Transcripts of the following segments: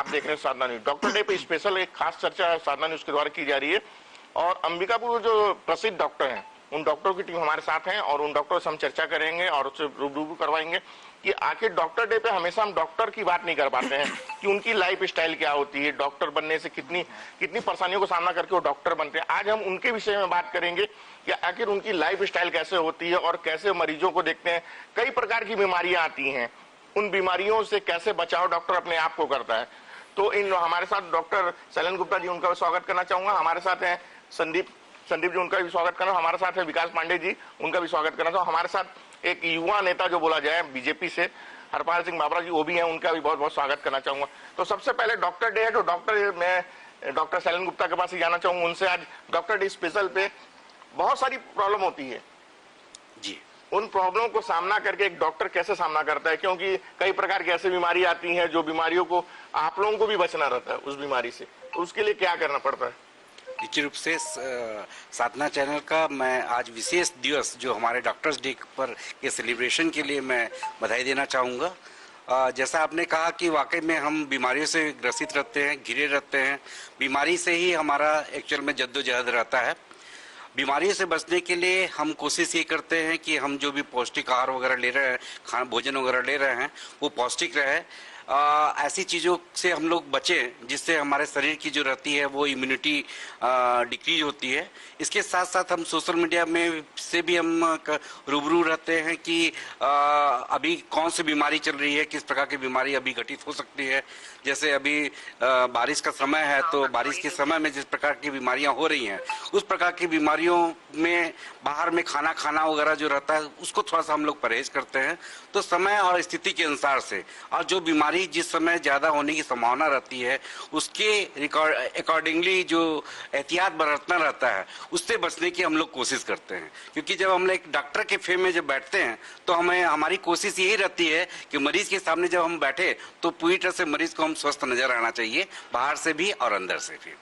आप देख रहे हैं साधना न्यूज। डॉक्टर डे पे स्पेशल एक खास चर्चा साधना न्यूज के द्वारा की जा रही है और अंबिकापुर जो प्रसिद्ध डॉक्टर हैं उन डॉक्टरों की टीम हमारे साथ हैं और उन डॉक्टरों से हम चर्चा करेंगे और उससे रूबरू करवाएंगे कि आखिर डॉक्टर डे पे हमेशा हम डॉक्टर की बात नहीं कर पाते हैं कि उनकी लाइफ स्टाइल क्या होती है, डॉक्टर बनने से कितनी कितनी परेशानियों का सामना करके वो डॉक्टर बनते हैं। आज हम उनके विषय में बात करेंगे कि आखिर उनकी लाइफ स्टाइल कैसे होती है और कैसे मरीजों को देखते हैं। कई प्रकार की बीमारियां आती हैं, उन बीमारियों से कैसे बचाव डॉक्टर अपने आप को करता है। तो इन हमारे साथ डॉक्टर शैलेंद्र गुप्ता जी, उनका स्वागत करना चाहूंगा। हमारे साथ हैं संदीप जी, उनका भी स्वागत करना। हमारे साथ है विकास पांडे जी, उनका भी स्वागत करना चाहूंगा। हमारे साथ एक युवा नेता जो बोला जाए बीजेपी से, हरपाल सिंह बाबरा जी, वो भी हैं, उनका भी बहुत बहुत स्वागत करना चाहूंगा। तो सबसे पहले डॉक्टर डे है, तो मैं डॉक्टर शैलेंद्र गुप्ता के पास ही जाना चाहूंगा उनसे। आज डॉक्टर डे स्पेशल पे बहुत सारी प्रॉब्लम होती है जी, उन प्रॉब्लम को सामना करके एक डॉक्टर कैसे सामना करता है, क्योंकि कई प्रकार की ऐसी बीमारी आती हैं जो बीमारियों को आप लोगों को भी बचना रहता है उस बीमारी से, तो उसके लिए क्या करना पड़ता है? निश्चित रूप से साधना चैनल का मैं आज विशेष दिवस जो हमारे डॉक्टर्स डे पर के सेलिब्रेशन के लिए मैं बधाई देना चाहूँगा। जैसा आपने कहा कि वाकई में हम बीमारियों से ग्रसित रहते हैं, घिरे रहते हैं। बीमारी से ही हमारा एक्चुअल में जद्दोजहद रहता है। बीमारियों से बचने के लिए हम कोशिश ये करते हैं कि हम जो भी पौष्टिक आहार वगैरह ले रहे हैं, खाना भोजन वगैरह ले रहे हैं, वो पौष्टिक रहे। ऐसी चीज़ों से हम लोग बचें जिससे हमारे शरीर की जो रहती है वो इम्यूनिटी डिक्रीज होती है। इसके साथ साथ हम सोशल मीडिया में से भी हम रूबरू रहते हैं कि अभी कौन सी बीमारी चल रही है, किस प्रकार की बीमारी अभी घटित हो सकती है। जैसे अभी बारिश का समय है, तो बारिश के समय में जिस प्रकार की बीमारियां हो रही हैं, उस प्रकार की बीमारियों में बाहर में खाना खाना वगैरह जो रहता है उसको थोड़ा सा हम लोग परहेज करते हैं। तो समय और स्थिति के अनुसार से, और जो बीमारी जिस समय ज्यादा होने की संभावना रहती है उसके अकॉर्डिंगली जो एहतियात बरतना रहता है उससे बचने की हम लोग कोशिश करते हैं। क्योंकि जब हम एक डॉक्टर के फेम में जब बैठते हैं तो हमारी कोशिश यही रहती है कि मरीज के सामने जब हम बैठे तो पूरी तरह से मरीज को हम स्वस्थ नजर आना चाहिए, बाहर से भी और अंदर से भी।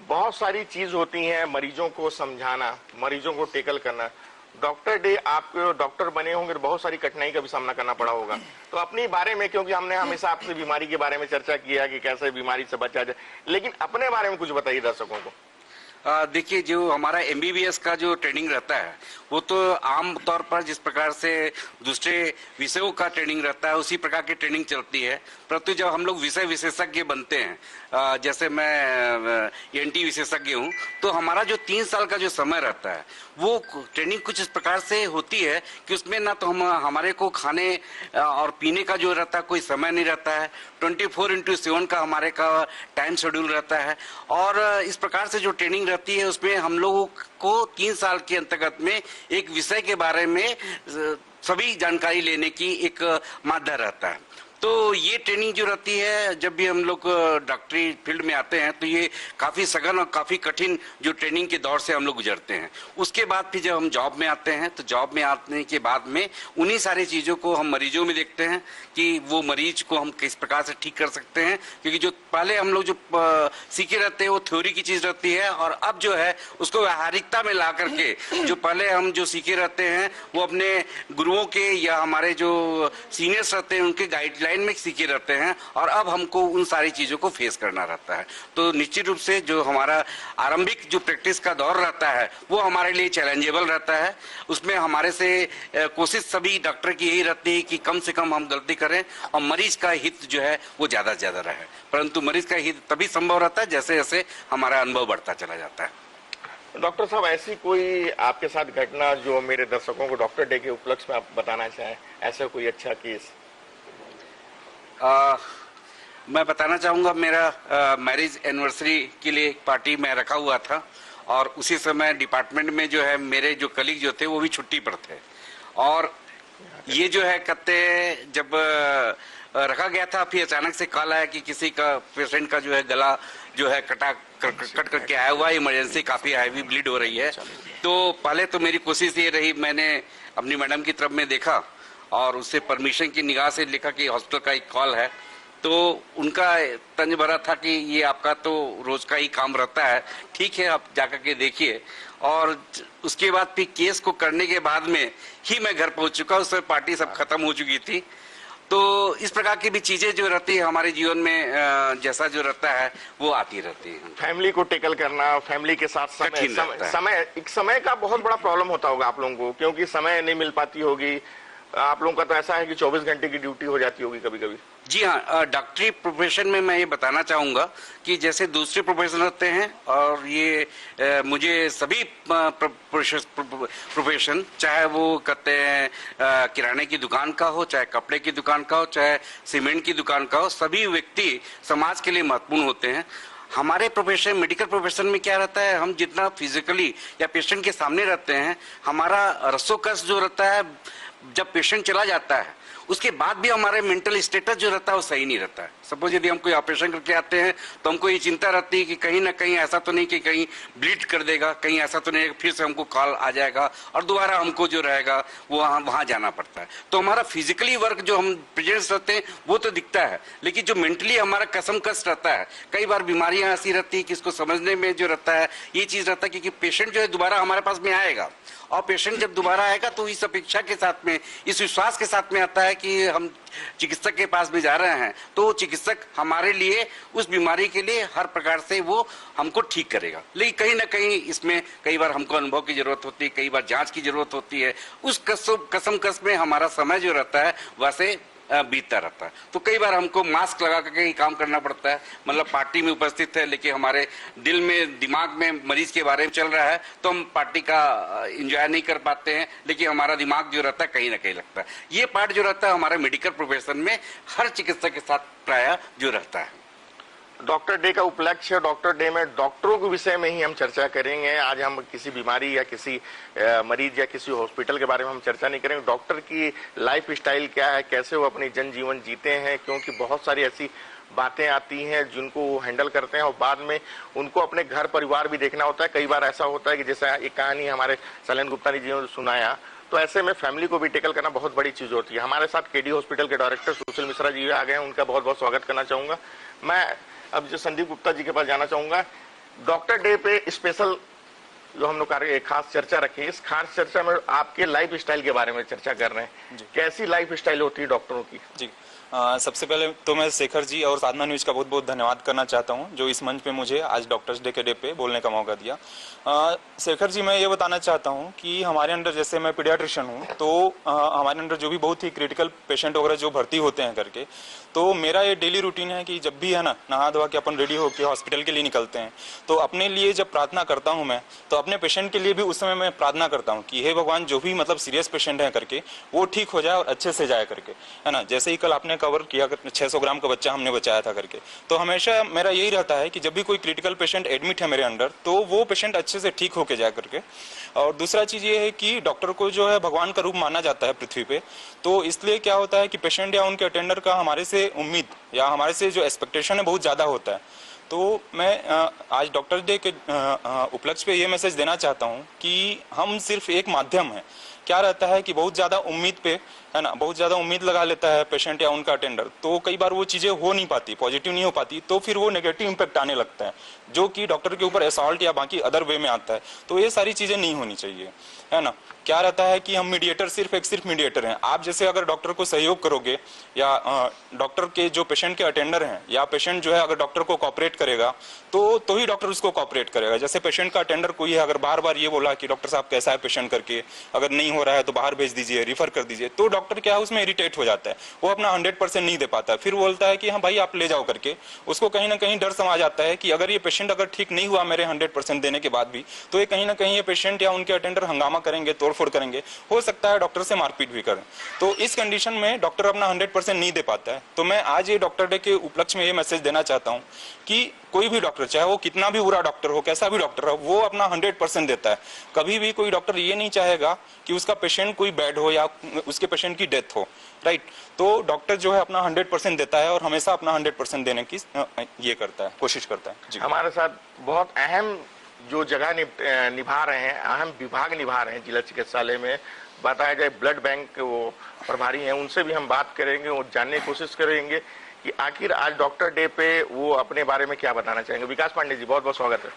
बहुत सारी चीज होती हैं, मरीजों को समझाना, मरीजों को टेकल करना। डॉक्टर डे आप डॉक्टर बने होंगे तो बहुत सारी कठिनाई का भी सामना करना पड़ा होगा। तो अपने बारे में, क्योंकि हमने हमेशा आपसे बीमारी के बारे में चर्चा किया कि कैसे बीमारी से बचा जाए, लेकिन अपने बारे में कुछ बताइए दर्शकों को। देखिए, जो हमारा MBBS का जो ट्रेनिंग रहता है वो तो आम तौर पर जिस प्रकार से दूसरे विषयों का ट्रेनिंग रहता है उसी प्रकार की ट्रेनिंग चलती है। परंतु जब हम लोग विषय विशेषज्ञ बनते हैं, जैसे मैं ENT विशेषज्ञ हूँ, तो हमारा जो 3 साल का जो समय रहता है वो ट्रेनिंग कुछ इस प्रकार से होती है कि उसमें ना तो हमारे को खाने और पीने का जो रहता है कोई समय नहीं रहता है। 24/7 का हमारे का टाइम शेड्यूल रहता है। और इस प्रकार से जो ट्रेनिंग रहती है उसमें हम लोगों को 3 साल के अंतर्गत में एक विषय के बारे में सभी जानकारी लेने की एक माध्यम रहता है। तो ये ट्रेनिंग जो रहती है, जब भी हम लोग डॉक्टरी फील्ड में आते हैं तो ये काफ़ी सघन और काफ़ी कठिन जो ट्रेनिंग के दौर से हम लोग गुजरते हैं। उसके बाद फिर जब हम जॉब में आते हैं तो जॉब में आने के बाद में उन्हीं सारी चीज़ों को हम मरीजों में देखते हैं कि वो मरीज को हम किस प्रकार से ठीक कर सकते हैं। क्योंकि जो पहले हम लोग जो सीखे रहते हैं वो थ्योरी की चीज़ रहती है, और अब जो है उसको व्यावहारिकता में ला करके जो पहले हम जो सीखे रहते हैं वो अपने गुरुओं के या हमारे जो सीनियर्स रहते हैं उनके गाइडलाइन में सीखे रहते हैं, और अब हमको उन सारी चीजों को फेस करना रहता है। तो निश्चित रूप से जो हमारा आरंभिक जो प्रैक्टिस का दौर रहता है वो हमारे लिए चैलेंजेबल रहता है। उसमें हमारे से कोशिश सभी डॉक्टर की यही रहती है कि कम से कम हम गलती करें और मरीज का हित जो है वो ज्यादा से ज्यादा रहे। परंतु मरीज का हित तभी संभव रहता है जैसे जैसे हमारा अनुभव बढ़ता चला जाता है। डॉक्टर साहब, ऐसी कोई आपके साथ घटना जो मेरे दर्शकों को डॉक्टर डे के उपलक्ष्य में आप बताना चाहें, ऐसा कोई अच्छा केस? मैं बताना चाहूँगा, मेरा मैरिज एनिवर्सरी के लिए एक पार्टी मैं रखा हुआ था, और उसी समय डिपार्टमेंट में जो है मेरे जो कलीग जो थे वो भी छुट्टी पर थे। और ये जो है कहते जब रखा गया था, फिर अचानक से कॉल आया कि किसी का पेशेंट का जो है गला जो है कट करके आया हुआ है, इमरजेंसी, काफ़ी हैवी ब्लीड हो रही है। तो पहले तो मेरी कोशिश ये रही, मैंने अपनी मैडम की तरफ में देखा और उससे परमिशन की निगाह से लिखा कि हॉस्पिटल का एक कॉल है। तो उनका तंज भरा था कि ये आपका तो रोज का ही काम रहता है, ठीक है आप जाकर के देखिए। और उसके बाद फिर केस को करने के बाद में ही मैं घर पहुंच चुका, उस समय पार्टी सब खत्म हो चुकी थी। तो इस प्रकार की भी चीजें जो रहती है हमारे जीवन में जैसा जो रहता है वो आती रहती है। फैमिली को टेकल करना, फैमिली के साथ कठिन रहता है। समय का बहुत बड़ा प्रॉब्लम होता होगा आप लोगों को, क्योंकि समय नहीं मिल पाती होगी। आप लोगों का तो ऐसा है कि 24 घंटे की ड्यूटी हो जाती होगी कभी कभी। जी हाँ, डॉक्टरी प्रोफेशन में मैं ये बताना चाहूंगा कि जैसे दूसरे प्रोफेशन होते हैं और ये मुझे सभी प्रोफेशन, चाहे वो कहते हैं किराने की दुकान का हो, चाहे कपड़े की दुकान का हो, चाहे सीमेंट की दुकान का हो, सभी व्यक्ति समाज के लिए महत्वपूर्ण होते हैं। हमारे प्रोफेशन, मेडिकल प्रोफेशन में क्या रहता है, हम जितना फिजिकली या पेशेंट के सामने रहते हैं, हमारा रसोकस जो रहता है, जब पेशेंट चला जाता है उसके बाद भी हमारे मेंटल स्टेटस जो रहता है वो सही नहीं रहता है। सपोज यदि हम कोई ऑपरेशन करके आते हैं तो हमको ये चिंता रहती है कि कहीं ना कहीं ऐसा तो नहीं कि कहीं ब्लीड कर देगा, कहीं ऐसा तो नहीं फिर से हमको कॉल आ जाएगा और दोबारा हमको जो रहेगा वो वहां जाना पड़ता है। तो हमारा फिजिकली वर्क जो हम प्रेजेंस रहते हैं वो तो दिखता है, लेकिन जो मेंटली हमारा कसमकस रहता है, कई बार बीमारियां ऐसी रहती है कि इसको समझने में जो रहता है ये चीज रहता है कि पेशेंट जो है दोबारा हमारे पास में आएगा, और पेशेंट जब दोबारा आएगा तो इस अपेक्षा के साथ में, इस विश्वास के साथ में आता है कि हम चिकित्सक के पास में जा रहे हैं तो चिकित्सक हमारे लिए उस बीमारी के लिए हर प्रकार से वो हमको ठीक करेगा। लेकिन कहीं ना कहीं इसमें कई बार हमको अनुभव की जरूरत होती है, कई बार जांच की जरूरत होती है। उस कसम में हमारा समय जो रहता है वैसे बीतता रहता है। तो कई बार हमको मास्क लगा करके ही काम करना पड़ता है, मतलब पार्टी में उपस्थित है लेकिन हमारे दिल में, दिमाग में मरीज के बारे में चल रहा है तो हम पार्टी का एंजॉय नहीं कर पाते हैं, लेकिन हमारा दिमाग जो रहता है कहीं ना कहीं लगता है। ये पार्ट जो रहता है हमारे मेडिकल प्रोफेशन में हर चिकित्सक के साथ प्राय जो रहता है। डॉक्टर डे का उपलक्ष्य, डॉक्टर डे में डॉक्टरों के विषय में ही हम चर्चा करेंगे। आज हम किसी बीमारी या किसी मरीज या किसी हॉस्पिटल के बारे में हम चर्चा नहीं करेंगे। डॉक्टर की लाइफ स्टाइल क्या है, कैसे वो अपनी जनजीवन जीते हैं, क्योंकि बहुत सारी ऐसी बातें आती हैं जिनको वो हैंडल करते हैं और बाद में उनको अपने घर परिवार भी देखना होता है। कई बार ऐसा होता है कि जैसा एक कहानी हमारे शैलेंद्र गुप्ता जी ने सुनाया, तो ऐसे में फैमिली को भी टेकल करना बहुत बड़ी चीज होती है। हमारे साथ केडी हॉस्पिटल के डायरेक्टर सुशील मिश्रा जी आ गए हैं, उनका बहुत बहुत स्वागत करना चाहूंगा। मैं अब जो संदीप गुप्ता जी के पास जाना चाहूंगा। डॉक्टर डे पे स्पेशल जो हम लोग खास चर्चा रखी है, इस खास चर्चा में आपके लाइफ स्टाइल के बारे में चर्चा कर रहे हैं। कैसी लाइफ स्टाइल होती है डॉक्टरों की? जी, सबसे पहले तो मैं शेखर जी और साधना न्यूज का बहुत बहुत धन्यवाद करना चाहता हूं जो इस मंच पे मुझे आज डॉक्टर्स डे के डे पे बोलने का मौका दिया। शेखर जी, मैं ये बताना चाहता हूं कि हमारे अंदर, जैसे मैं पीडियाट्रिशियन हूं, तो हमारे अंदर जो भी बहुत ही क्रिटिकल पेशेंट वगैरह जो भर्ती होते हैं करके, तो मेरा ये डेली रूटीन है कि जब भी है ना, नहा धोवा के अपन रेडी होकर हॉस्पिटल के लिए निकलते हैं, तो अपने लिए जब प्रार्थना करता हूँ मैं, तो अपने पेशेंट के लिए भी उस समय मैं प्रार्थना करता हूँ कि हे भगवान, जो भी मतलब सीरियस पेशेंट है करके वो ठीक हो जाए और अच्छे से जाए करके, है ना। जैसे ही कल आपने कवर किया 600 ग्राम का बच्चा हमने बचाया था करके, तो हमेशा मेरा यही रहता है कि जब भी कोई क्रिटिकल पेशेंट एडमिट है मेरे अंडर, तो वो पेशेंट अच्छे से ठीक होके जाए करके। और दूसरा चीज ये है कि डॉक्टर को जो है भगवान का रूप माना जाता है पृथ्वी पे, तो इसलिए क्या होता है कि पेशेंट या उनके अटेंडर का हमारे से उम्मीद या हमारे से जो एक्सपेक्टेशन है बहुत ज्यादा होता है। तो मैं आज डॉक्टर डे के उपलक्ष्य पे ये मैसेज देना चाहता हूँ कि हम सिर्फ एक माध्यम है। क्या रहता है कि बहुत ज्यादा उम्मीद पे, है ना, बहुत ज्यादा उम्मीद लगा लेता है पेशेंट या उनका अटेंडर, तो कई बार वो चीजें हो नहीं पाती, पॉजिटिव नहीं हो पाती, तो फिर वो नेगेटिव इंपैक्ट आने लगता है जो कि डॉक्टर के ऊपर असॉल्ट या बाकी अदर वे में आता है। तो ये सारी चीजें नहीं होनी चाहिए, है ना। क्या रहता है कि हम मीडिएटर सिर्फ मीडिएटर हैं। आप जैसे अगर डॉक्टर को सहयोग करोगे या डॉक्टर के जो पेशेंट के अटेंडर हैं या पेशेंट जो है अगर डॉक्टर को कॉपरेट करेगा तो ही डॉक्टर उसको कॉपरेट करेगा। जैसे पेशेंट का अटेंडर कोई है, अगर बार बार ये बोला कि डॉक्टर साहब कैसा है पेशेंट करके, अगर नहीं हो रहा है तो बाहर भेज दीजिए, रिफर कर दीजिए, तो डॉक्टर क्या है उसमें इरिटेट हो जाता है, वो अपना 100% नहीं दे पाता, फिर बोलता है कि हाँ भाई आप ले जाओ करके। उसको कहीं ना कहीं डर समा जाता है कि अगर ये पेशेंट अगर ठीक नहीं हुआ मेरे 100% देने के बाद भी, तो ये कहीं ना कहीं ये पेशेंट या उनके अटेंडर हंगामा करेंगे, तोड़फोड़ करेंगे, हो सकता है डॉक्टर से मारपीट भी करें। तो इस कंडीशन में डॉक्टर अपना 100% नहीं दे पाता है। तो मैं आज ये डॉक्टर डे के उपलक्ष्य में ये मैसेज देना चाहता हूँ कि कोई भी डॉक्टर, चाहे वो कितना भी बुरा डॉक्टर हो, कैसा भी डॉक्टर हो, वो अपना 100% देता है। कभी भी कोई डॉक्टर ये नहीं चाहेगा कि उसका पेशेंट कोई बैड हो या उसके पेशेंट की डेथ हो, राइट। तो डॉक्टर जो है अपना 100% देता है और हमेशा अपना 100% देने की ये करता है, कोशिश करता है जी। हमारे साथ बहुत अहम जो जगह निभा रहे हैं, अहम विभाग निभा रहे हैं जिला चिकित्सालय में, बताया जाए ब्लड बैंक वो प्रभारी हैं, उनसे भी हम बात करेंगे और जानने की कोशिश करेंगे कि आखिर आज डॉक्टर डे पे वो अपने बारे में क्या बताना चाहेंगे। विकास पांडे जी, बहुत बहुत स्वागत है।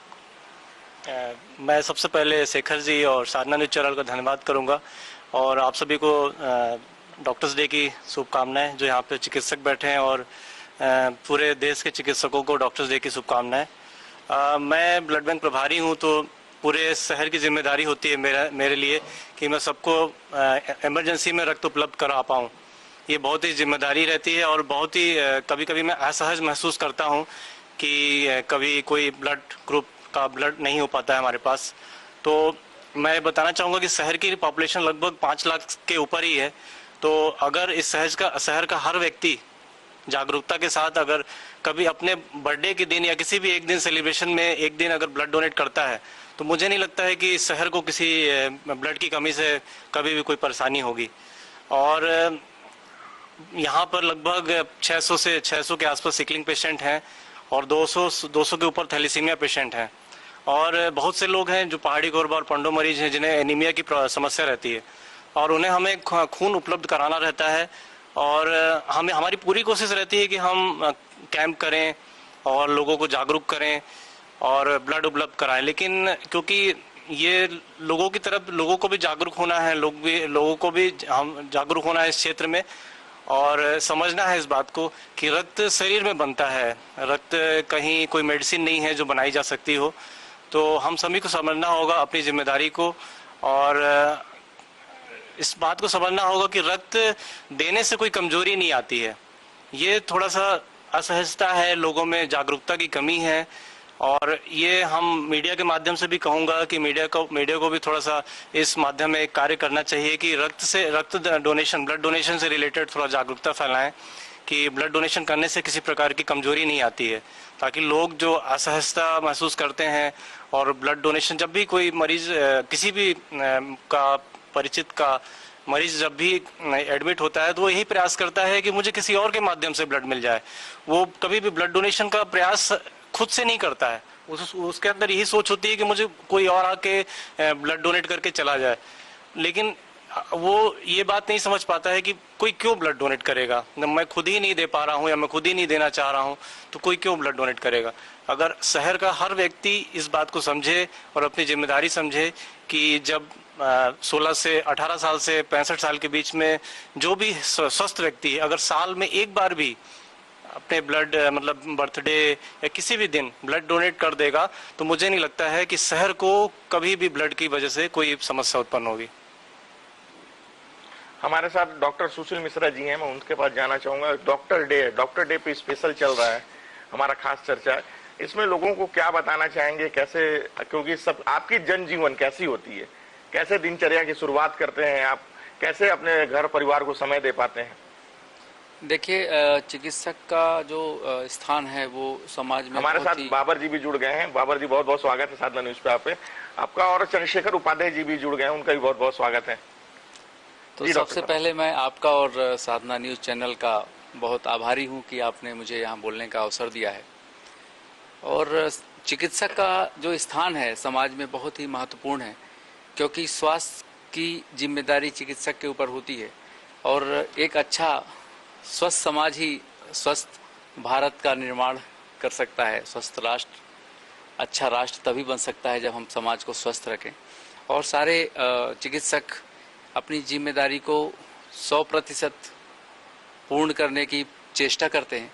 मैं सबसे पहले शेखर जी और साधना न्यूज चैनल का धन्यवाद करूंगा और आप सभी को डॉक्टर्स डे की शुभकामनाएं। जो यहाँ पे चिकित्सक बैठे हैं और पूरे देश के चिकित्सकों को डॉक्टर्स डे की शुभकामनाएं। मैं ब्लड बैंक प्रभारी हूँ, तो पूरे शहर की जिम्मेदारी होती है मेरे लिए कि मैं सबको इमरजेंसी में रक्त उपलब्ध करा पाऊँ। ये बहुत ही जिम्मेदारी रहती है और बहुत ही कभी कभी मैं असहज महसूस करता हूँ कि कभी कोई ब्लड ग्रुप का ब्लड नहीं हो पाता है हमारे पास। तो मैं बताना चाहूँगा कि शहर की पॉपुलेशन लगभग 5 लाख के ऊपर ही है। तो अगर इस शहर का हर व्यक्ति जागरूकता के साथ अगर कभी अपने बर्थडे के दिन या किसी भी एक दिन सेलिब्रेशन में एक दिन अगर ब्लड डोनेट करता है, तो मुझे नहीं लगता है कि शहर को किसी ब्लड की कमी से कभी भी कोई परेशानी होगी। और यहाँ पर लगभग 600 के आसपास सिकलिंग पेशेंट हैं और 200 के ऊपर थैलेसीमिया पेशेंट हैं। और बहुत से लोग हैं जो पहाड़ी गोरबा और पंडो मरीज हैं जिन्हें एनीमिया की समस्या रहती है और उन्हें हमें खून उपलब्ध कराना रहता है। और हमारी पूरी कोशिश रहती है कि हम कैंप करें और लोगों को जागरूक करें और ब्लड उपलब्ध कराएं। लेकिन क्योंकि ये लोगों को भी जागरूक होना है, लोगों को भी हम जागरूक होना है इस क्षेत्र में और समझना है इस बात को कि रक्त शरीर में बनता है, रक्त कहीं कोई मेडिसिन नहीं है जो बनाई जा सकती हो। तो हम सभी को समझना होगा अपनी जिम्मेदारी को और इस बात को समझना होगा कि रक्त देने से कोई कमजोरी नहीं आती है। ये थोड़ा सा असहजता है, लोगों में जागरूकता की कमी है। और ये हम मीडिया के माध्यम से भी कहूँगा कि मीडिया को भी थोड़ा सा इस माध्यम में कार्य करना चाहिए कि ब्लड डोनेशन से रिलेटेड थोड़ा जागरूकता फैलाएं कि ब्लड डोनेशन करने से किसी प्रकार की कमजोरी नहीं आती है, ताकि लोग जो असहजता महसूस करते हैं और ब्लड डोनेशन जब भी कोई मरीज किसी भी का परिचित का मरीज जब भी एडमिट होता है तो वो यही प्रयास करता है कि मुझे किसी और के माध्यम से ब्लड मिल जाए। वो कभी भी ब्लड डोनेशन का प्रयास खुद से नहीं करता है, उसके अंदर यही सोच होती है कि मुझे कोई और आके ब्लड डोनेट करके चला जाए। लेकिन वो ये बात नहीं समझ पाता है कि कोई क्यों ब्लड डोनेट करेगा, मैं खुद ही नहीं दे पा रहा हूँ या मैं खुद ही नहीं देना चाह रहा हूँ तो कोई क्यों ब्लड डोनेट करेगा। अगर शहर का हर व्यक्ति इस बात को समझे और अपनी जिम्मेदारी समझे कि जब 16 से 18 साल से 65 साल के बीच में जो भी स्वस्थ व्यक्ति है अगर साल में एक बार भी अपने ब्लड मतलब बर्थडे या किसी भी दिन ब्लड डोनेट कर देगा तो मुझे नहीं लगता है कि शहर को कभी भी ब्लड की वजह से कोई समस्या उत्पन्न होगी। हमारे साथ डॉक्टर सुशील मिश्रा जी हैं, मैं उनके पास जाना चाहूंगा। डॉक्टर डे पे स्पेशल चल रहा है, हमारा खास चर्चा है। इसमें लोगों को क्या बताना चाहेंगे, कैसे, क्योंकि सब आपकी जनजीवन कैसी होती है, कैसे दिनचर्या की शुरुआत करते हैं आप, कैसे अपने घर परिवार को समय दे पाते हैं? देखिए, चिकित्सक का जो स्थान है वो समाज में हमारे साथ बाबर जी भी जुड़ गए हैं। बाबर जी, बहुत बहुत स्वागत है साधना न्यूज पे आपका। और चंद्रशेखर उपाध्याय जी भी जुड़ गए हैं, उनका भी बहुत बहुत स्वागत है। तो सबसे पहले मैं आपका और साधना न्यूज चैनल का बहुत आभारी हूं कि आपने मुझे यहाँ बोलने का अवसर दिया है। और चिकित्सक का जो स्थान है समाज में बहुत ही महत्वपूर्ण है, क्योंकि स्वास्थ्य की जिम्मेदारी चिकित्सक के ऊपर होती है। और एक अच्छा स्वस्थ समाज ही स्वस्थ भारत का निर्माण कर सकता है। स्वस्थ राष्ट्र, अच्छा राष्ट्र तभी बन सकता है जब हम समाज को स्वस्थ रखें। और सारे चिकित्सक अपनी जिम्मेदारी को 100% पूर्ण करने की चेष्टा करते हैं,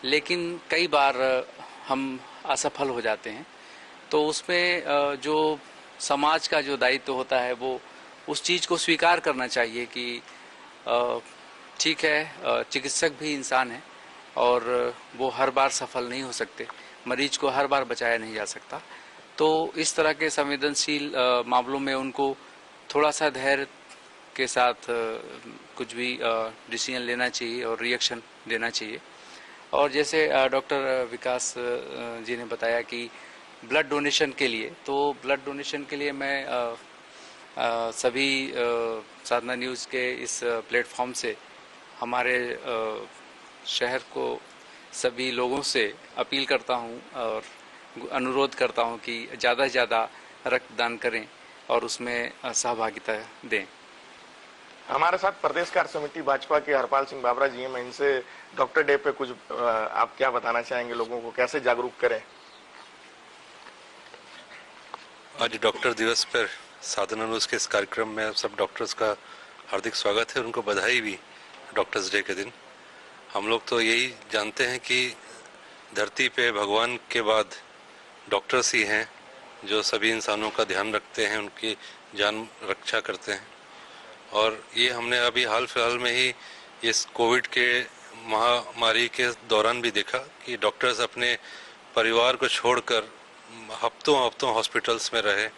लेकिन कई बार हम असफल हो जाते हैं। तो उसमें जो समाज का जो दायित्व होता है वो उस चीज़ को स्वीकार करना चाहिए कि ठीक है, चिकित्सक भी इंसान है और वो हर बार सफल नहीं हो सकते, मरीज को हर बार बचाया नहीं जा सकता। तो इस तरह के संवेदनशील मामलों में उनको थोड़ा सा धैर्य के साथ कुछ भी डिसीजन लेना चाहिए और रिएक्शन देना चाहिए। और जैसे डॉक्टर विकास जी ने बताया कि ब्लड डोनेशन के लिए, तो ब्लड डोनेशन के लिए मैं सभी साधना न्यूज़ के इस प्लेटफॉर्म से हमारे शहर को सभी लोगों से अपील करता हूं और अनुरोध करता हूं कि ज़्यादा से ज़्यादा रक्तदान करें और उसमें सहभागिता दें। हमारे साथ प्रदेश कार्य समिति भाजपा के हरपाल सिंह बाबरा जी हैं, मैं इनसे डॉक्टर डे पे कुछ आप क्या बताना चाहेंगे, लोगों को कैसे जागरूक करें? आज डॉक्टर दिवस पर साधना न्यूज़ के इस कार्यक्रम में सब डॉक्टर्स का हार्दिक स्वागत है, उनको बधाई भी डॉक्टर्स डे के दिन। हम लोग तो यही जानते हैं कि धरती पे भगवान के बाद डॉक्टर्स ही हैं जो सभी इंसानों का ध्यान रखते हैं, उनकी जान रक्षा करते हैं। और ये हमने अभी हाल फिलहाल में ही इस कोविड के महामारी के दौरान भी देखा कि डॉक्टर्स अपने परिवार को छोड़कर हफ्तों हॉस्पिटल्स में रहे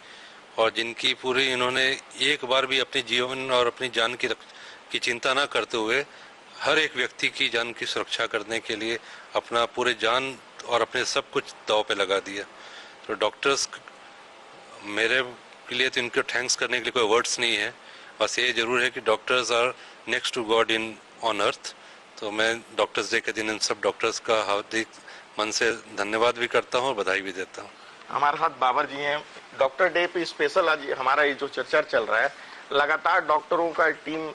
और जिनकी पूरी इन्होंने एक बार भी अपने जीवन और अपनी जान की चिंता ना करते हुए हर एक व्यक्ति की जान की सुरक्षा करने के लिए अपना पूरे जान और अपने सब कुछ दांव पे लगा दिया। तो डॉक्टर्स, मेरे के लिए तो इनको थैंक्स करने के लिए कोई वर्ड्स नहीं है, बस ये जरूर है कि doctors are next to God in on earth. तो मैं डॉक्टर्स डे के दिन इन सब डॉक्टर्स का हार्दिक मन से धन्यवाद भी करता हूँ और बधाई भी देता हूँ। हमारे साथ बाबर जी हैं। डॉक्टर डे पे स्पेशल आज हमारा ये जो चर्चा चल रहा है, लगातार डॉक्टरों का टीम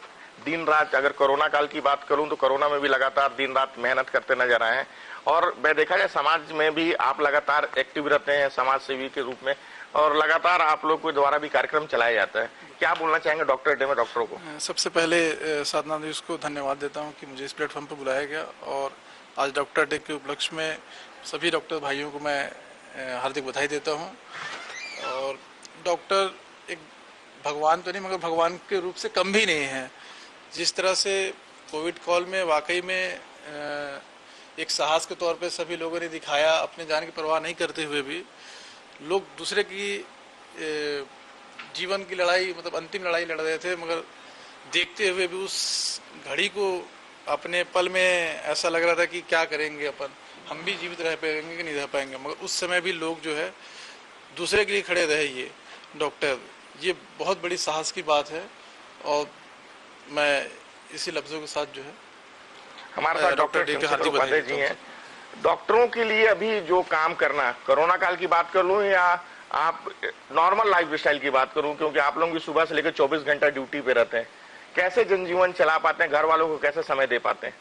दिन रात, अगर कोरोना काल की बात करूं तो कोरोना में भी लगातार दिन रात मेहनत करते नजर आए हैं। और मैं देखा जाए समाज में भी आप लगातार एक्टिव रहते हैं समाज सेवी के रूप में, और लगातार आप लोग के द्वारा भी कार्यक्रम चलाया जाता है। क्या बोलना चाहेंगे डॉक्टर डे में डॉक्टरों को? सबसे पहले साधना न्यूज़ को धन्यवाद देता हूं कि मुझे इस प्लेटफॉर्म पर बुलाया गया, और आज डॉक्टर डे के उपलक्ष्य में सभी डॉक्टर भाइयों को मैं हार्दिक बधाई देता हूं। और डॉक्टर एक भगवान तो नहीं, मगर भगवान के रूप से कम भी नहीं है। जिस तरह से कोविड काल में वाकई में एक साहस के तौर पे सभी लोगों ने दिखाया, अपने जान की परवाह नहीं करते हुए भी लोग दूसरे की जीवन की लड़ाई, मतलब अंतिम लड़ाई लड़ रहे थे, मगर देखते हुए भी उस घड़ी को अपने पल में ऐसा लग रहा था कि क्या करेंगे अपन, हम भी जीवित रह पाएंगे कि नहीं रह पाएंगे। मगर उस समय भी लोग जो है दूसरे के लिए खड़े रहे। ये डॉक्टर, ये बहुत बड़ी साहस की बात है, और मैं इसी लफ्जों के साथ जो है हमारे साथ डॉक्टर उपाध्याय जी हैं। डॉक्टरों के लिए अभी जो काम करना, कोरोना काल की बात कर लूं या आप नॉर्मल लाइफ स्टाइल की बात करूं, क्योंकि आप लोग भी सुबह से लेकर 24 घंटा ड्यूटी पे रहते हैं, कैसे जनजीवन चला पाते हैं, घर वालों को कैसे समय दे पाते हैं?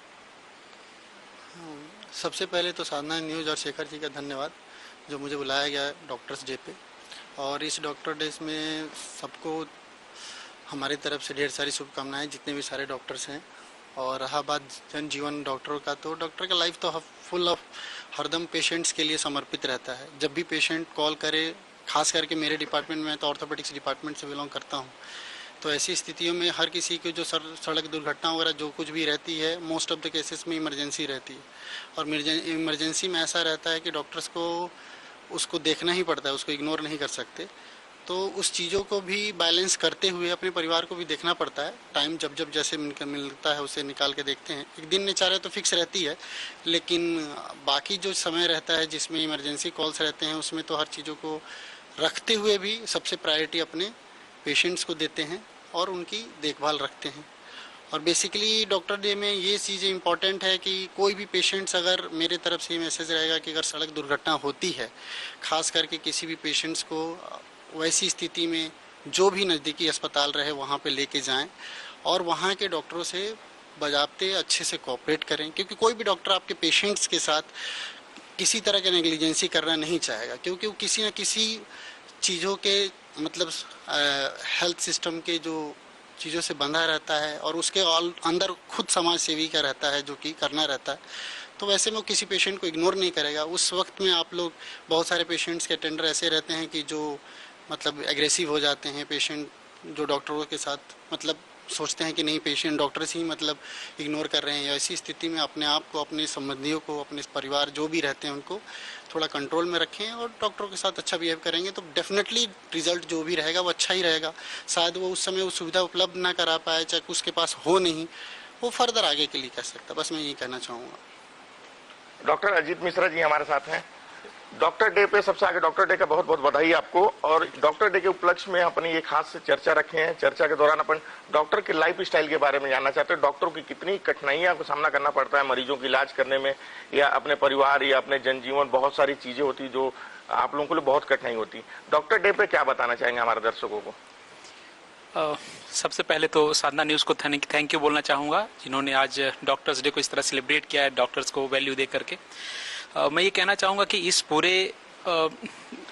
सबसे पहले तो साधना न्यूज़ और शेखर जी का धन्यवाद जो मुझे बुलाया गया डॉक्टर्स डे पे। और इस डॉक्टर डे में सबको हमारी तरफ से ढेर सारी शुभकामनाएं, जितने भी सारे डॉक्टर्स हैं। और रहा बात जनजीवन डॉक्टरों का, तो डॉक्टर का लाइफ तो फुल ऑफ हरदम पेशेंट्स के लिए समर्पित रहता है। जब भी पेशेंट कॉल करे, खास करके मेरे डिपार्टमेंट में तो ऑर्थोपेडिक्स डिपार्टमेंट से बिलोंग करता हूँ, तो ऐसी स्थितियों में हर किसी की जो सड़क दुर्घटना वगैरह जो कुछ भी रहती है, मोस्ट ऑफ द केसेस में इमरजेंसी रहती है। और इमरजेंसी में ऐसा रहता है कि डॉक्टर्स को उसको देखना ही पड़ता है, उसको इग्नोर नहीं कर सकते। तो उस चीज़ों को भी बैलेंस करते हुए अपने परिवार को भी देखना पड़ता है। टाइम जब जब जैसे मिलता है उसे निकाल के देखते हैं। एक दिन निचारे तो फिक्स रहती है, लेकिन बाकी जो समय रहता है जिसमें इमरजेंसी कॉल्स रहते हैं, उसमें तो हर चीज़ों को रखते हुए भी सबसे प्रायोरिटी अपने पेशेंट्स को देते हैं और उनकी देखभाल रखते हैं। और बेसिकली डॉक्टर डे में ये चीज़ें इंपॉर्टेंट है कि कोई भी पेशेंट्स, अगर मेरे तरफ से ये मैसेज रहेगा कि अगर सड़क दुर्घटना होती है, खास करके किसी भी पेशेंट्स को वैसी स्थिति में जो भी नज़दीकी अस्पताल रहे वहाँ पे लेके जाएं और वहाँ के डॉक्टरों से बजाबते अच्छे से कोऑपरेट करें। क्योंकि कोई भी डॉक्टर आपके पेशेंट्स के साथ किसी तरह की नेग्लिजेंसी करना नहीं चाहेगा, क्योंकि वो किसी न किसी चीज़ों के, मतलब हेल्थ सिस्टम के जो चीज़ों से बंधा रहता है और उसके अंदर खुद समाज सेवी का रहता है जो कि करना रहता है। तो वैसे में वो किसी पेशेंट को इग्नोर नहीं करेगा। उस वक्त में आप लोग, बहुत सारे पेशेंट्स के अटेंडर ऐसे रहते हैं कि जो मतलब एग्रेसिव हो जाते हैं पेशेंट, जो डॉक्टरों के साथ मतलब सोचते हैं कि नहीं पेशेंट डॉक्टर्स ही मतलब इग्नोर कर रहे हैं। ऐसी स्थिति में अपने आप को, अपने संबंधियों को, अपने परिवार जो भी रहते हैं उनको थोड़ा कंट्रोल में रखें और डॉक्टरों के साथ अच्छा बिहेव करेंगे तो डेफिनेटली रिजल्ट जो भी रहेगा वो अच्छा ही रहेगा। शायद वो उस समय वो सुविधा उपलब्ध ना करा पाए, चाहे उसके पास हो नहीं, वो फर्दर आगे के लिए कर सकता। बस मैं यही कहना चाहूँगा। डॉक्टर अजीत मिश्रा जी हमारे साथ हैं। डॉक्टर डे पे सबसे आगे डॉक्टर डे का बहुत बहुत बधाई आपको। और डॉक्टर डे के उपलक्ष्य में अपनी एक खास से चर्चा रखे हैं। चर्चा के दौरान अपन डॉक्टर के लाइफ स्टाइल के बारे में जानना चाहते हैं। डॉक्टरों की कितनी कठिनाइयां को सामना करना पड़ता है मरीजों की इलाज करने में, या अपने परिवार या अपने जनजीवन, बहुत सारी चीजें होती जो आप लोगों के लिए बहुत कठिनाई होती। डॉक्टर डे पे क्या बताना चाहेंगे हमारे दर्शकों को? सबसे पहले तो साधना न्यूज़ को थैंक यू बोलना चाहूँगा, जिन्होंने आज डॉक्टर्स डे को इस तरह सेलिब्रेट किया है, डॉक्टर्स को वैल्यू दे करके। मैं ये कहना चाहूँगा कि इस पूरे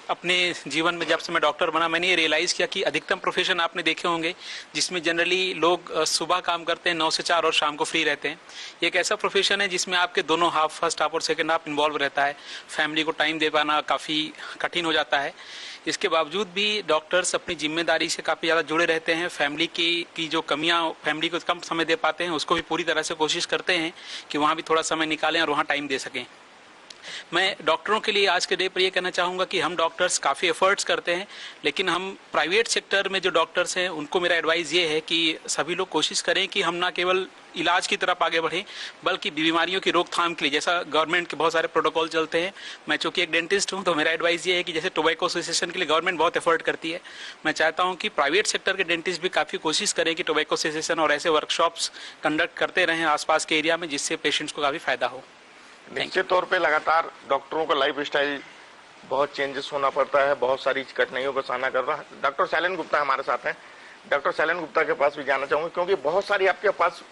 अपने जीवन में जब से मैं डॉक्टर बना मैंने ये रियलाइज़ किया कि अधिकतम प्रोफेशन आपने देखे होंगे जिसमें जनरली लोग सुबह काम करते हैं 9 से 4 और शाम को फ्री रहते हैं। ये एक ऐसा प्रोफेशन है जिसमें आपके दोनों हाफ, फर्स्ट हाफ और सेकेंड हाफ इन्वॉल्व रहता है। फैमिली को टाइम दे पाना काफ़ी कठिन हो जाता है। इसके बावजूद भी डॉक्टर्स अपनी जिम्मेदारी से काफ़ी ज़्यादा जुड़े रहते हैं। फैमिली की जो कमियां फैमिली को कम समय दे पाते हैं उसको भी पूरी तरह से कोशिश करते हैं कि वहाँ भी थोड़ा समय निकालें और वहाँ टाइम दे सकें। मैं डॉक्टरों के लिए आज के डे पर ये कहना चाहूँगा कि हम डॉक्टर्स काफ़ी एफर्ट्स करते हैं, लेकिन हम प्राइवेट सेक्टर में जो डॉक्टर्स हैं उनको मेरा एडवाइस ये है कि सभी लोग कोशिश करें कि हम ना केवल इलाज की तरफ आगे बढ़ें बल्कि बीमारियों की रोकथाम के लिए जैसा गवर्नमेंट के बहुत सारे प्रोटोकॉल चलते हैं। मैं चूँकि एक डेंटिस्ट हूँ तो मेरा एडवाइस ये है कि जैसे टोबैको एसोसिएशन के लिए गवर्नमेंट बहुत एफर्ट करती है, मैं चाहता हूँ कि प्राइवेट सेक्टर के डेंटिस्ट भी काफ़ी कोशिश करें कि टोबैको एसोसिएशन और ऐसे वर्कशॉप्स कंडक्ट करते रहें आसपास के एरिया में, जिससे पेशेंट्स को काफ़ी फायदा हो। निश्चित तौर पे लगातार डॉक्टरों का लाइफ स्टाइल बहुत चेंजेस होना पड़ता है, बहुत सारी कठिनाइयों का सामना कर रहा है। डॉक्टर शैलेन गुप्ता हमारे साथ हैं। डॉक्टर शैलेन गुप्ता के पास भी जाना चाहूंगा क्योंकि बहुत सारी आपके पास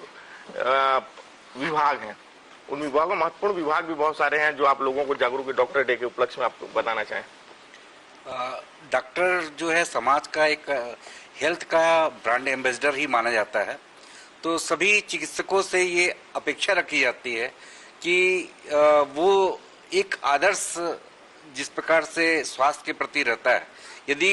विभाग हैं, उन विभागों महत्वपूर्ण विभाग भी बहुत सारे हैं जो आप लोगों को जागरूक डॉक्टर डे के उपलक्ष्य में आप बताना चाहें। डॉक्टर जो है समाज का एक हेल्थ का ब्रांड एम्बेसडर ही माना जाता है। तो सभी चिकित्सकों से ये अपेक्षा रखी जाती है कि वो एक आदर्श जिस प्रकार से स्वास्थ्य के प्रति रहता है, यदि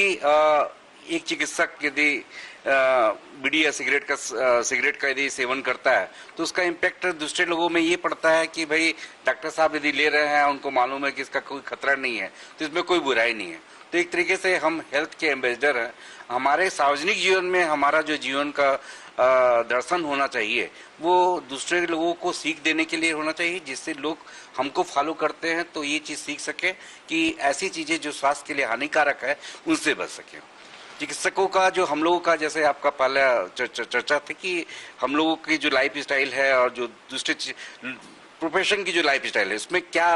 एक चिकित्सक यदि बीड़ी या सिगरेट का यदि सेवन करता है तो उसका इम्पैक्ट दूसरे लोगों में ये पड़ता है कि भाई डॉक्टर साहब यदि ले रहे हैं, उनको मालूम है कि इसका कोई खतरा नहीं है, तो इसमें कोई बुराई नहीं है। तो एक तरीके से हम हेल्थ के एम्बेसडर हैं। हमारे सार्वजनिक जीवन में हमारा जो जीवन का दर्शन होना चाहिए वो दूसरे लोगों को सीख देने के लिए होना चाहिए, जिससे लोग हमको फॉलो करते हैं तो ये चीज़ सीख सके कि ऐसी चीज़ें जो स्वास्थ्य के लिए हानिकारक है उनसे बच सके। चिकित्सकों का जो हम लोगों का, जैसे आपका पहला चर्चा थी कि हम लोगों की जो लाइफ स्टाइल है और जो दूसरे प्रोफेशन की जो लाइफ स्टाइल है उसमें क्या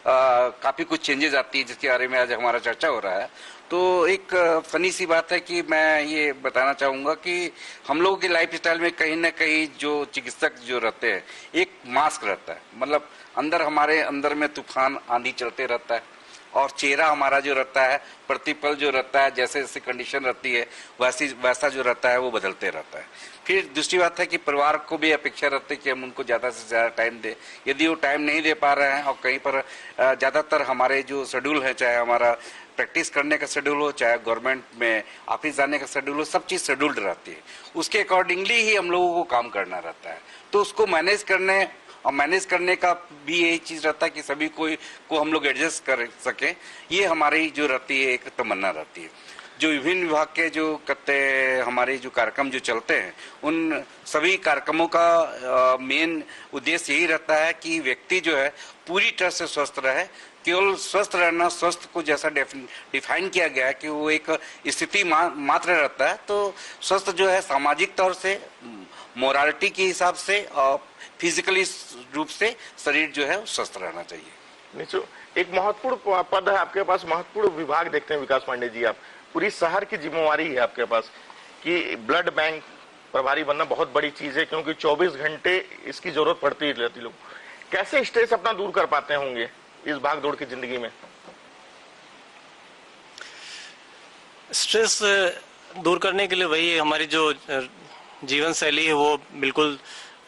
काफ़ी कुछ चेंजेस आती है, जिसके बारे में आज हमारा चर्चा हो रहा है। तो एक फनी सी बात है कि मैं ये बताना चाहूँगा कि हम लोगों की लाइफ स्टाइल में कहीं ना कहीं जो चिकित्सक जो रहते हैं एक मास्क रहता है, मतलब हमारे अंदर में तूफान आंधी चलते रहता है और चेहरा हमारा जो रहता है प्रतिपल जो रहता है, जैसे जैसे कंडीशन रहती है वैसा जो रहता है वो बदलते रहता है। फिर दूसरी बात है कि परिवार को भी अपेक्षा रहती है कि हम उनको ज़्यादा से ज़्यादा टाइम दें। यदि वो टाइम नहीं दे पा रहे हैं और कहीं पर ज़्यादातर हमारे जो शेड्यूल है, चाहे हमारा प्रैक्टिस करने का शेड्यूल हो, चाहे गवर्नमेंट में ऑफिस जाने का शेड्यूल हो, सब चीज़ शेड्यूल्ड रहती है। उसके अकॉर्डिंगली ही हम लोगों को काम करना रहता है। तो उसको मैनेज करने का भी यही चीज़ रहता है कि सभी को हम लोग एडजस्ट कर सकें। ये हमारी जो रहती है एक तमन्ना रहती है। जो विभिन्न विभाग के जो हमारे जो कार्यक्रम जो चलते हैं उन सभी कार्यक्रमों का मेन उद्देश्य यही रहता है कि व्यक्ति जो है पूरी तरह से स्वस्थ रहे। केवल स्वस्थ रहना, स्वस्थ को जैसा डिफाइन किया गया है कि वो एक स्थिति मात्र रहता है, तो स्वस्थ जो है सामाजिक तौर से, मोरालिटी के हिसाब से और फिजिकली रूप से शरीर जो है स्वस्थ रहना चाहिए। निश्चित एक महत्वपूर्ण पद है आपके पास, महत्वपूर्ण विभाग देखते हैं विकास पांडे जी। आप पूरी शहर की जिम्मेवारी है आपके पास कि ब्लड बैंक प्रभारी बनना बहुत बड़ी चीज है, क्योंकि 24 घंटे इसकी जरूरत पड़ती रहती। लोग कैसे स्ट्रेस अपना दूर कर पाते होंगे इस भाग दौड़ की जिंदगी में? स्ट्रेस दूर करने के लिए वही हमारी जो जीवन शैली है वो बिल्कुल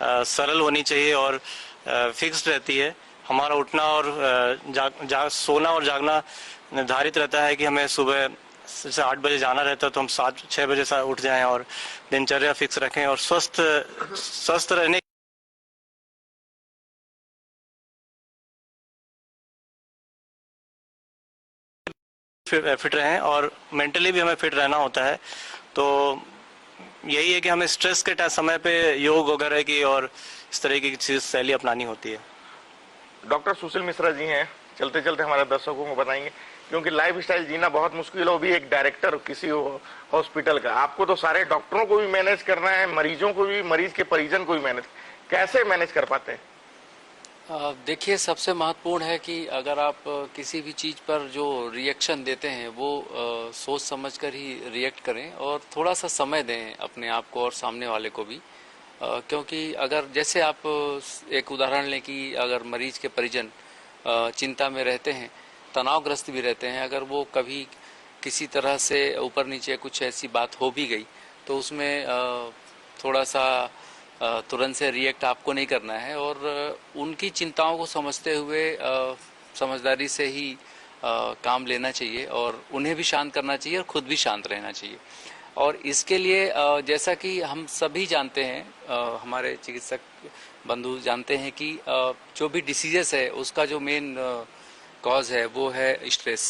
सरल होनी चाहिए और फिक्स्ड रहती है। हमारा उठना और सोना और जागना निर्धारित रहता है कि हमें सुबह से 8 बजे जाना रहता है तो हम 6 बजे से उठ जाएं और दिनचर्या फिक्स रखें और स्वस्थ रहने फिट रहें और मेंटली भी हमें फिट रहना होता है। तो यही है कि हमें स्ट्रेस के समय पे योग वगैरह की और इस तरह की चीज शैली अपनानी होती है। डॉक्टर सुशील मिश्रा जी हैं, चलते चलते हमारे दर्शकों को बताएंगे, क्योंकि लाइफ स्टाइल जीना बहुत मुश्किल हो, भी एक डायरेक्टर किसी हॉस्पिटल का, आपको तो सारे डॉक्टरों को भी मैनेज करना है, मरीजों को भी, मरीज के परिजन को भी मैनेज, कैसे मैनेज कर पाते हैं? देखिए, सबसे महत्वपूर्ण है कि अगर आप किसी भी चीज़ पर जो रिएक्शन देते हैं वो सोच समझकर ही रिएक्ट करें और थोड़ा सा समय दें अपने आप को और सामने वाले को भी, क्योंकि अगर जैसे आप एक उदाहरण लें कि अगर मरीज के परिजन चिंता में रहते हैं तनावग्रस्त भी रहते हैं, अगर वो कभी किसी तरह से ऊपर नीचे कुछ ऐसी बात हो भी गई तो उसमें थोड़ा सा तुरंत से रिएक्ट आपको नहीं करना है और उनकी चिंताओं को समझते हुए समझदारी से ही काम लेना चाहिए और उन्हें भी शांत करना चाहिए और खुद भी शांत रहना चाहिए। और इसके लिए जैसा कि हम सभी जानते हैं, हमारे चिकित्सक बंधु जानते हैं कि जो भी डिसीजेस है उसका जो मेन कॉज है वो है स्ट्रेस,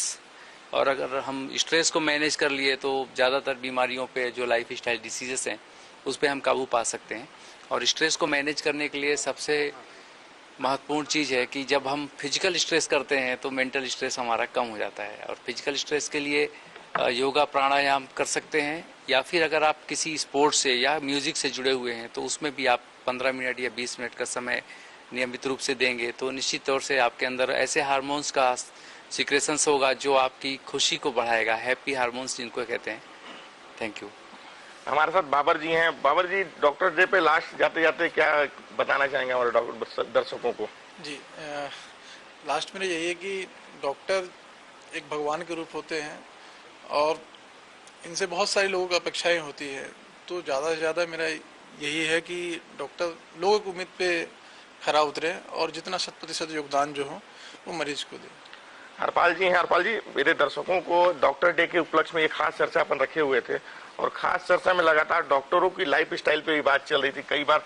और अगर हम स्ट्रेस को मैनेज कर लिए तो ज़्यादातर बीमारियों पे जो लाइफ स्टाइल डिसीजेस हैं उस पर हम काबू पा सकते हैं। और स्ट्रेस को मैनेज करने के लिए सबसे महत्वपूर्ण चीज़ है कि जब हम फिजिकल स्ट्रेस करते हैं तो मेंटल स्ट्रेस हमारा कम हो जाता है। और फिजिकल स्ट्रेस के लिए योगा प्राणायाम कर सकते हैं, या फिर अगर आप किसी स्पोर्ट्स से या म्यूज़िक से जुड़े हुए हैं तो उसमें भी आप 15 मिनट या 20 मिनट का समय नियमित रूप से देंगे तो निश्चित तौर से आपके अंदर ऐसे हार्मोन्स का सिक्रेशंस होगा जो आपकी खुशी को बढ़ाएगा, हैप्पी हार्मोन्स जिनको कहते हैं। Thank you. हमारे साथ बाबर जी हैं। बाबर जी, डॉक्टर डे पे लास्ट जाते जाते क्या बताना चाहेंगे हमारे डॉक्टर दर्शकों को? जी, लास्ट में यही है कि डॉक्टर एक भगवान के रूप होते हैं और इनसे बहुत सारे लोगों की अपेक्षाएं होती है, तो ज़्यादा से ज़्यादा मेरा यही है कि डॉक्टर लोगों की उम्मीद पे खरा उतरे और जितना 100% योगदान जो हो वो मरीज को दे। हरपाल जी हैं। हरपाल जी, मेरे दर्शकों को डॉक्टर डे के उपलक्ष्य में एक खास चर्चा अपन रखे हुए थे और खास चर्चा में लगातार डॉक्टरों की लाइफ स्टाइल पे भी बात चल रही थी। कई बार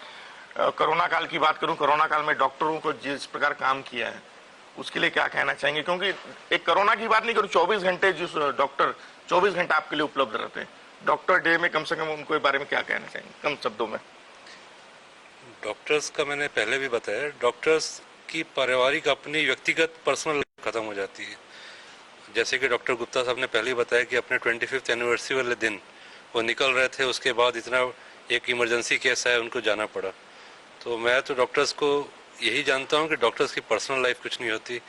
कोरोना काल की बात करूं, कोरोना काल में डॉक्टरों को जिस प्रकार काम किया है उसके लिए क्या कहना चाहेंगे? क्योंकि एक कोरोना की बात नहीं करूं, 24 घंटे जिस डॉक्टर 24 घंटे आपके लिए उपलब्ध रहते हैं, डॉक्टर डे में कम से कम उनको बारे में क्या कहना चाहेंगे कम शब्दों में? डॉक्टर्स का मैंने पहले भी बताया, डॉक्टर्स की पारिवारिक अपनी व्यक्तिगत पर्सनल खत्म हो जाती है। जैसे कि डॉक्टर गुप्ता साहब ने पहले ही बताया कि अपने 25th एनिवर्सरी वाले दिन वो निकल रहे थे, उसके बाद इतना एक इमरजेंसी केस है, उनको जाना पड़ा। तो मैं तो डॉक्टर्स को यही जानता हूँ कि डॉक्टर्स की पर्सनल लाइफ कुछ नहीं होती।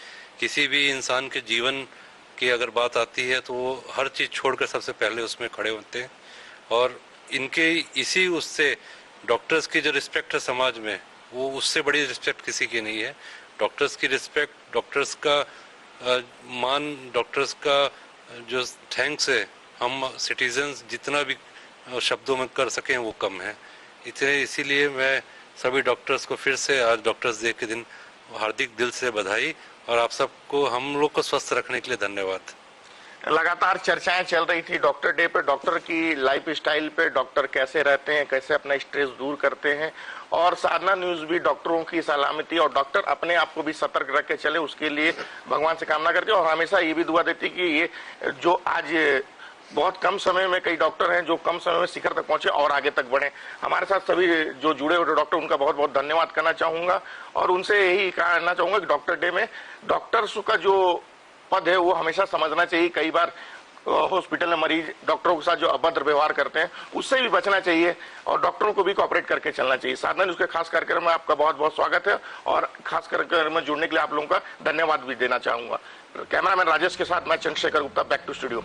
किसी भी इंसान के जीवन की अगर बात आती है तो वो हर चीज़ छोड़कर सबसे पहले उसमें खड़े होते हैं। और इनके इसी उससे डॉक्टर्स की जो रिस्पेक्ट है समाज में, वो उससे बड़ी रिस्पेक्ट किसी की नहीं है। डॉक्टर्स की रिस्पेक्ट, डॉक्टर्स का मान, डॉक्टर्स का जो थैंक्स है, हम सिटीजन्स जितना भी शब्दों में कर सकें वो कम है। इसीलिए मैं सभी डॉक्टर्स को फिर से आज डॉक्टर्स डे के दिन हार्दिक दिल से बधाई और आप सबको, हम लोग को स्वस्थ रखने के लिए धन्यवाद। लगातार चर्चाएं चल रही थी डॉक्टर डे पे, डॉक्टर की लाइफ स्टाइल पे, डॉक्टर कैसे रहते हैं, कैसे अपना स्ट्रेस दूर करते हैं, और साधना न्यूज भी डॉक्टरों की सलामती और डॉक्टर अपने आप को भी सतर्क रख के चले उसके लिए भगवान से कामना करती है। और हमेशा ये भी दुआ देती कि ये जो आज बहुत कम समय में कई डॉक्टर हैं जो कम समय में शिखर तक पहुंचे और आगे तक बढ़े। हमारे साथ सभी जो जुड़े हुए डॉक्टर, उनका बहुत बहुत धन्यवाद करना चाहूंगा और उनसे यही कहना चाहूंगा कि डॉक्टर डे में डॉक्टर्स का जो पद है वो हमेशा समझना चाहिए। कई बार हॉस्पिटल में मरीज डॉक्टरों के साथ जो अभद्र व्यवहार करते हैं उससे भी बचना चाहिए और डॉक्टरों को भी कोऑपरेट करके चलना चाहिए। साधना न्यूज के खास कार्यक्रम में आपका बहुत बहुत स्वागत है और खास कार्यक्रम में जुड़ने के लिए आप लोगों का धन्यवाद भी देना चाहूंगा। कैमरामैन राजेश के साथ मैं Chandrashekhar Gupta, back to studio.